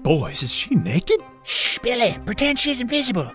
Boys, is she naked? Shh, Billy, pretend she's invisible.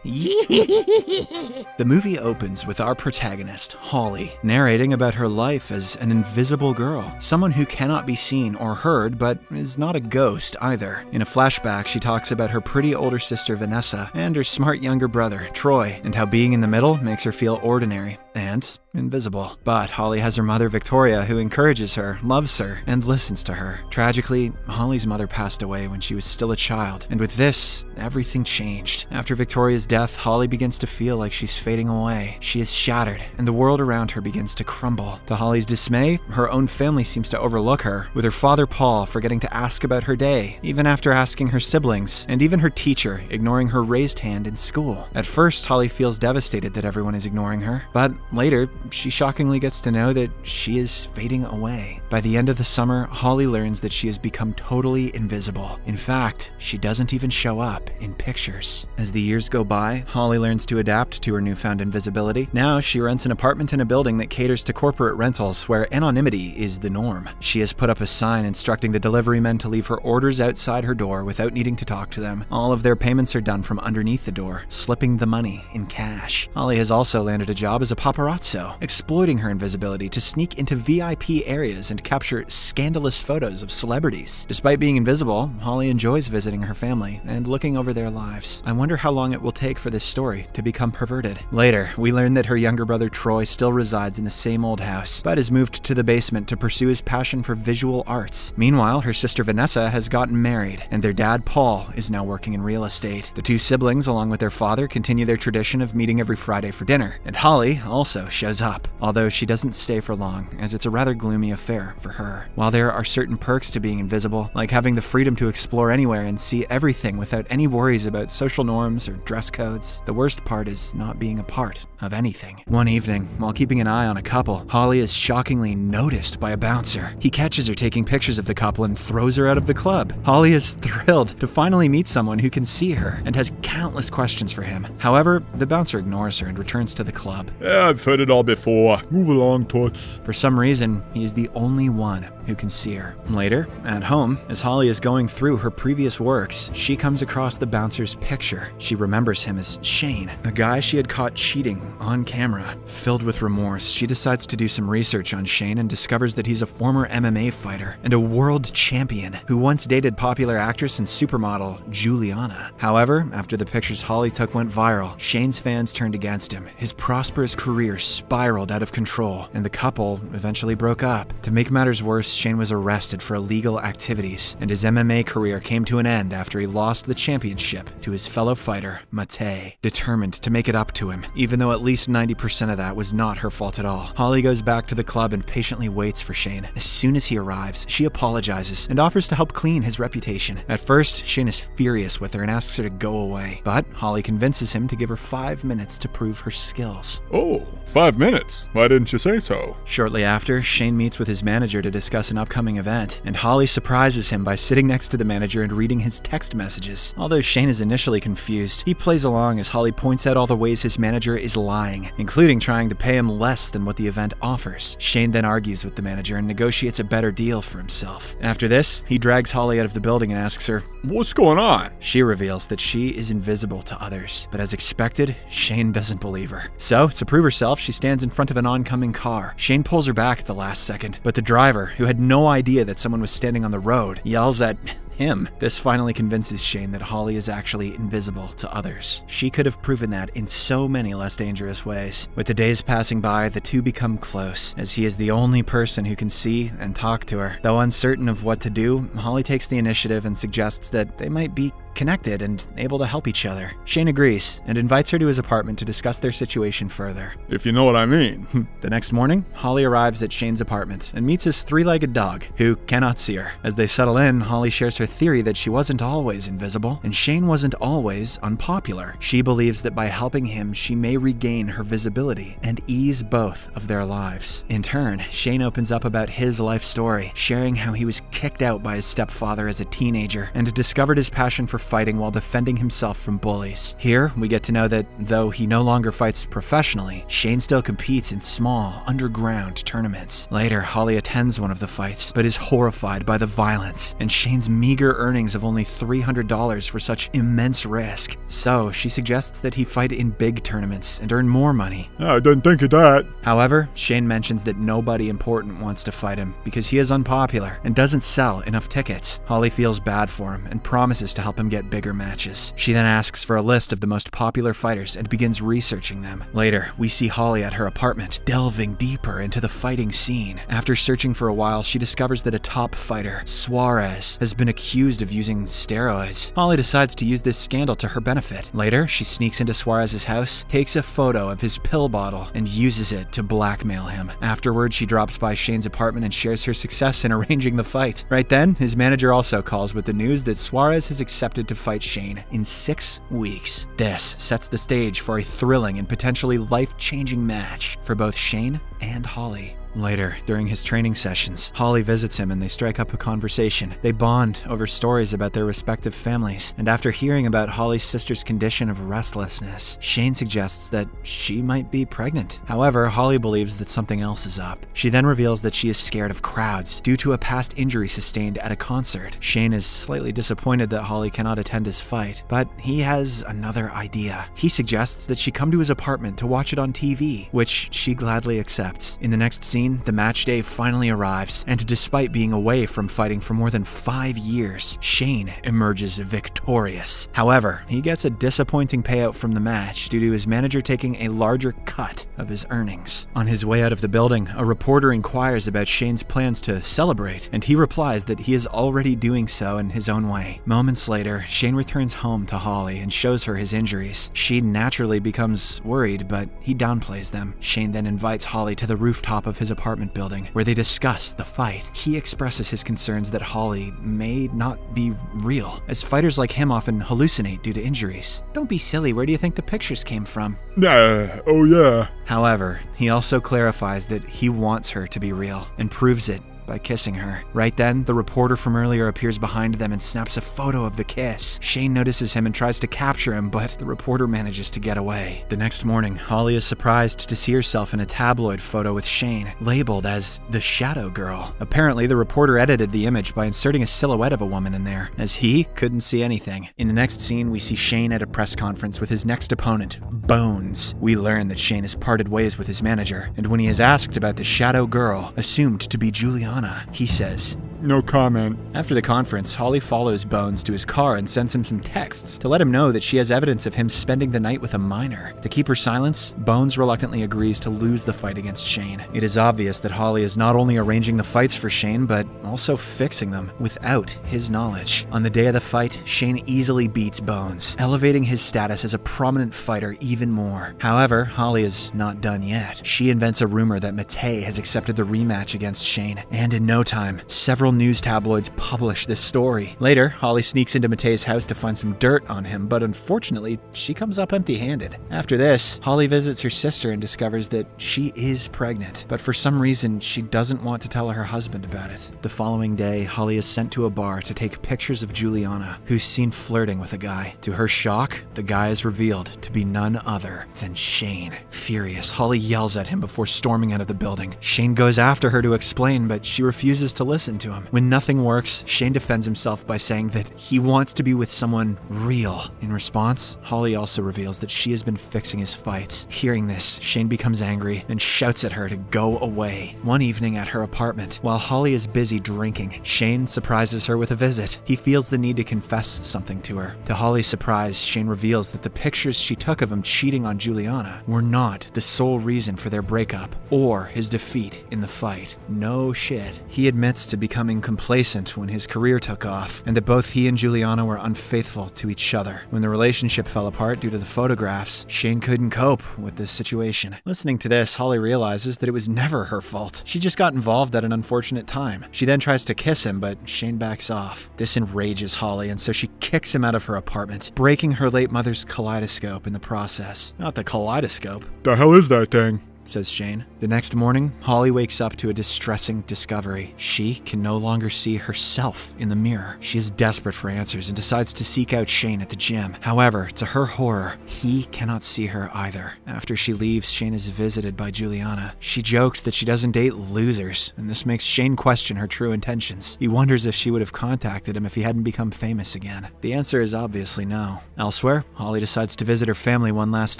The movie opens with our protagonist, Holly, narrating about her life as an invisible girl, someone who cannot be seen or heard, but is not a ghost either. In a flashback, she talks about her pretty older sister, Vanessa, and her smart younger brother, Troy, and how being in the middle makes her feel ordinary and invisible. But Holly has her mother, Victoria, who encourages her, loves her, and listens to her. Tragically, Holly's mother passed away when she was still a child, and with this, everything changed. After Victoria's death, Holly begins to feel like she's fading away. She is shattered, and the world around her begins to crumble. To Holly's dismay, her own family seems to overlook her, with her father, Paul, forgetting to ask about her day, even after asking her siblings, and even her teacher, ignoring her raised hand in school. At first, Holly feels devastated that everyone is ignoring her, but later, she shockingly gets to know that she is fading away. By the end of the summer, Holly learns that she has become totally invisible. In fact, she doesn't even show up in pictures. As the years go by, Holly learns to adapt to her newfound invisibility. Now, she rents an apartment in a building that caters to corporate rentals where anonymity is the norm. She has put up a sign instructing the delivery men to leave her orders outside her door without needing to talk to them. All of their payments are done from underneath the door, slipping the money in cash. Holly has also landed a job as a paparazzo, exploiting her invisibility to sneak into VIP areas and capture scandalous photos of celebrities. Despite being invisible, Holly enjoys visiting her family and looking over their lives. I wonder how long it will take for this story to become perverted. Later, we learn that her younger brother Troy still resides in the same old house, but has moved to the basement to pursue his passion for visual arts. Meanwhile, her sister Vanessa has gotten married, and their dad Paul is now working in real estate. The two siblings, along with their father, continue their tradition of meeting every Friday for dinner, and Holly also shows up, although she doesn't stay for long, as it's a rather gloomy affair for her. While there are certain perks to being invisible, like having the freedom to explore anywhere and see everything without any worries about social norms or dress codes, the worst part is not being a part of anything. One evening, while keeping an eye on a couple, Holly is shockingly noticed by a bouncer. He catches her taking pictures of the couple and throws her out of the club. Holly is thrilled to finally meet someone who can see her and has countless questions for him. However, the bouncer ignores her and returns to the club. Yeah, I've heard it all before. Move along, Toots. For some reason, he is the only one who can see her. Later, at home, as Holly is going through her previous works, she comes across the bouncer's picture. She remembers him as Shane, a guy she had caught cheating on camera. Filled with remorse, she decides to do some research on Shane and discovers that he's a former MMA fighter and a world champion who once dated popular actress and supermodel Juliana. However, after the pictures Holly took went viral, Shane's fans turned against him. His prosperous career spiraled out of control, and the couple eventually broke up. To make matters worse, Shane was arrested for illegal activities, and his MMA career came to an end after he lost the championship to his fellow fighter, Mate. Determined to make it up to him, even though at least 90% of that was not her fault at all, Holly goes back to the club and patiently waits for Shane. As soon as he arrives, she apologizes and offers to help clean his reputation. At first, Shane is furious with her and asks her to go away, but Holly convinces him to give her 5 minutes to prove her skills. Oh, 5 minutes. Why didn't you say so? Shortly after, Shane meets with his manager to discuss an upcoming event, and Holly surprises him by sitting next to the manager and reading his text messages. Although Shane is initially confused, he plays along as Holly points out all the ways his manager is lying, including trying to pay him less than what the event offers. Shane then argues with the manager and negotiates a better deal for himself. After this, he drags Holly out of the building and asks her, What's going on? She reveals that she is invisible to others, but as expected, Shane doesn't believe her. So, to prove herself, she stands in front of an oncoming car. Shane pulls her back at the last second, but the driver, who had no idea that someone was standing on the road, yells at him. This finally convinces Shane that Holly is actually invisible to others. She could have proven that in so many less dangerous ways. With the days passing by, the two become close, as he is the only person who can see and talk to her. Though uncertain of what to do, Holly takes the initiative and suggests that they might be connected and able to help each other. Shane agrees and invites her to his apartment to discuss their situation further. If you know what I mean. The next morning, Holly arrives at Shane's apartment and meets his three-legged dog, who cannot see her. As they settle in, Holly shares her theory that she wasn't always invisible, and Shane wasn't always unpopular. She believes that by helping him, she may regain her visibility and ease both of their lives. In turn, Shane opens up about his life story, sharing how he was kicked out by his stepfather as a teenager and discovered his passion for fighting while defending himself from bullies. Here, we get to know that though he no longer fights professionally, Shane still competes in small, underground tournaments. Later, Holly attends one of the fights, but is horrified by the violence and Shane's meager meager earnings of only $300 for such immense risk. So she suggests that he fight in big tournaments and earn more money. I didn't think of that. However, Shane mentions that nobody important wants to fight him because he is unpopular and doesn't sell enough tickets. Holly feels bad for him and promises to help him get bigger matches. She then asks for a list of the most popular fighters and begins researching them. Later, we see Holly at her apartment, delving deeper into the fighting scene. After searching for a while, she discovers that a top fighter, Suarez, has been accused of using steroids. Holly decides to use this scandal to her benefit. Later, she sneaks into Suarez's house, takes a photo of his pill bottle, and uses it to blackmail him. Afterward, she drops by Shane's apartment and shares her success in arranging the fight. Right then, his manager also calls with the news that Suarez has accepted to fight Shane in 6 weeks. This sets the stage for a thrilling and potentially life-changing match for both Shane and Holly. Later, during his training sessions, Holly visits him and they strike up a conversation. They bond over stories about their respective families, and after hearing about Holly's sister's condition of restlessness, Shane suggests that she might be pregnant. However, Holly believes that something else is up. She then reveals that she is scared of crowds due to a past injury sustained at a concert. Shane is slightly disappointed that Holly cannot attend his fight, but he has another idea. He suggests that she come to his apartment to watch it on TV, which she gladly accepts. In the next scene, the match day finally arrives, and despite being away from fighting for more than 5 years, Shane emerges victorious. However, he gets a disappointing payout from the match due to his manager taking a larger cut of his earnings. On his way out of the building, a reporter inquires about Shane's plans to celebrate, and he replies that he is already doing so in his own way. Moments later, Shane returns home to Holly and shows her his injuries. She naturally becomes worried, but he downplays them. Shane then invites Holly to the rooftop of his apartment building, where they discuss the fight. He expresses his concerns that Holly may not be real, as fighters like him often hallucinate due to injuries. Don't be silly, where do you think the pictures came from? Oh yeah. However, he also clarifies that he wants her to be real, and proves it by kissing her. Right then, the reporter from earlier appears behind them and snaps a photo of the kiss. Shane notices him and tries to capture him, but the reporter manages to get away. The next morning, Holly is surprised to see herself in a tabloid photo with Shane, labeled as the Shadow Girl. Apparently, the reporter edited the image by inserting a silhouette of a woman in there, as he couldn't see anything. In the next scene, we see Shane at a press conference with his next opponent, Bones. We learn that Shane has parted ways with his manager, and when he is asked about the Shadow Girl, assumed to be Juliana, he says, No comment. After the conference, Holly follows Bones to his car and sends him some texts to let him know that she has evidence of him spending the night with a minor. To keep her silence, Bones reluctantly agrees to lose the fight against Shane. It is obvious that Holly is not only arranging the fights for Shane, but also fixing them without his knowledge. On the day of the fight, Shane easily beats Bones, elevating his status as a prominent fighter even more. However, Holly is not done yet. She invents a rumor that Matei has accepted the rematch against Shane, and in no time, several news tabloids publish this story. Later, Holly sneaks into Matei's house to find some dirt on him, but unfortunately, she comes up empty-handed. After this, Holly visits her sister and discovers that she is pregnant, but for some reason, she doesn't want to tell her husband about it. The following day, Holly is sent to a bar to take pictures of Juliana, who's seen flirting with a guy. To her shock, the guy is revealed to be none other than Shane. Furious, Holly yells at him before storming out of the building. Shane goes after her to explain, but she refuses to listen to him. When nothing works, Shane defends himself by saying that he wants to be with someone real. In response, Holly also reveals that she has been fixing his fights. Hearing this, Shane becomes angry and shouts at her to go away. One evening at her apartment, while Holly is busy drinking, Shane surprises her with a visit. He feels the need to confess something to her. To Holly's surprise, Shane reveals that the pictures she took of him cheating on Juliana were not the sole reason for their breakup or his defeat in the fight. No shit. He admits to becoming complacent when his career took off, and that both he and Juliana were unfaithful to each other. When the relationship fell apart due to the photographs, Shane couldn't cope with this situation. Listening to this, Holly realizes that it was never her fault. She just got involved at an unfortunate time. She then tries to kiss him, but Shane backs off. This enrages Holly, and so she kicks him out of her apartment, breaking her late mother's kaleidoscope in the process. Not the kaleidoscope. The hell is that thing? says Shane. The next morning, Holly wakes up to a distressing discovery. She can no longer see herself in the mirror. She is desperate for answers and decides to seek out Shane at the gym. However, to her horror, he cannot see her either. After she leaves, Shane is visited by Juliana. She jokes that she doesn't date losers, and this makes Shane question her true intentions. He wonders if she would have contacted him if he hadn't become famous again. The answer is obviously no. Elsewhere, Holly decides to visit her family one last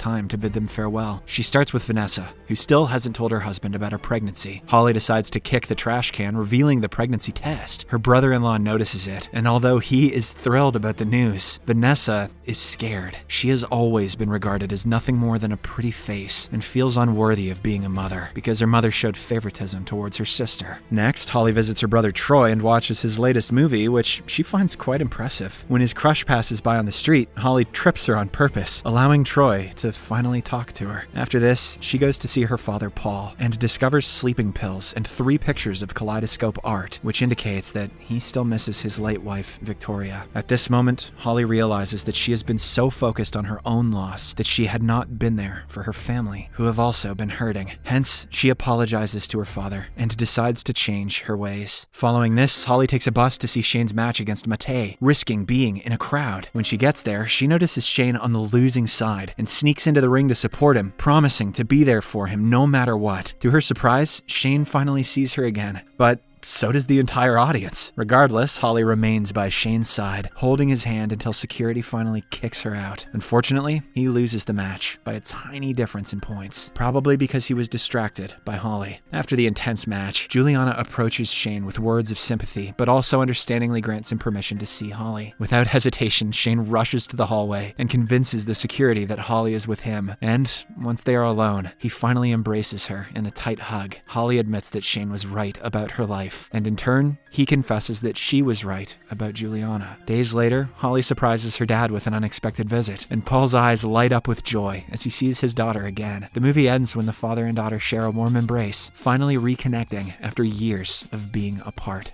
time to bid them farewell. She starts with Vanessa, who still hasn't told her husband about her pregnancy. Holly decides to kick the trash can, revealing the pregnancy test. Her brother-in-law notices it, and although he is thrilled about the news, Vanessa is scared. She has always been regarded as nothing more than a pretty face and feels unworthy of being a mother because her mother showed favoritism towards her sister. Next, Holly visits her brother Troy and watches his latest movie, which she finds quite impressive. When his crush passes by on the street, Holly trips her on purpose, allowing Troy to finally talk to her. After this, she goes to see her father Paul and discovers sleeping pills and 3 pictures of kaleidoscope art, which indicates that he still misses his late wife, Victoria. At this moment, Holly realizes that she has been so focused on her own loss that she had not been there for her family, who have also been hurting. Hence, she apologizes to her father and decides to change her ways. Following this, Holly takes a bus to see Shane's match against Matei, risking being in a crowd. When she gets there, she notices Shane on the losing side and sneaks into the ring to support him, promising to be there for him no matter what. To her surprise, Shane finally sees her again, but so does the entire audience. Regardless, Holly remains by Shane's side, holding his hand until security finally kicks her out. Unfortunately, he loses the match by a tiny difference in points, probably because he was distracted by Holly. After the intense match, Juliana approaches Shane with words of sympathy, but also understandingly grants him permission to see Holly. Without hesitation, Shane rushes to the hallway and convinces the security that Holly is with him, and once they are alone, he finally embraces her in a tight hug. Holly admits that Shane was right about her life, and in turn, he confesses that she was right about Juliana. Days later, Holly surprises her dad with an unexpected visit, and Paul's eyes light up with joy as he sees his daughter again. The movie ends when the father and daughter share a warm embrace, finally reconnecting after years of being apart.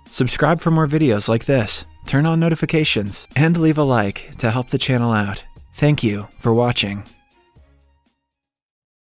Subscribe for more videos like this, turn on notifications, and leave a like to help the channel out. Thank you for watching.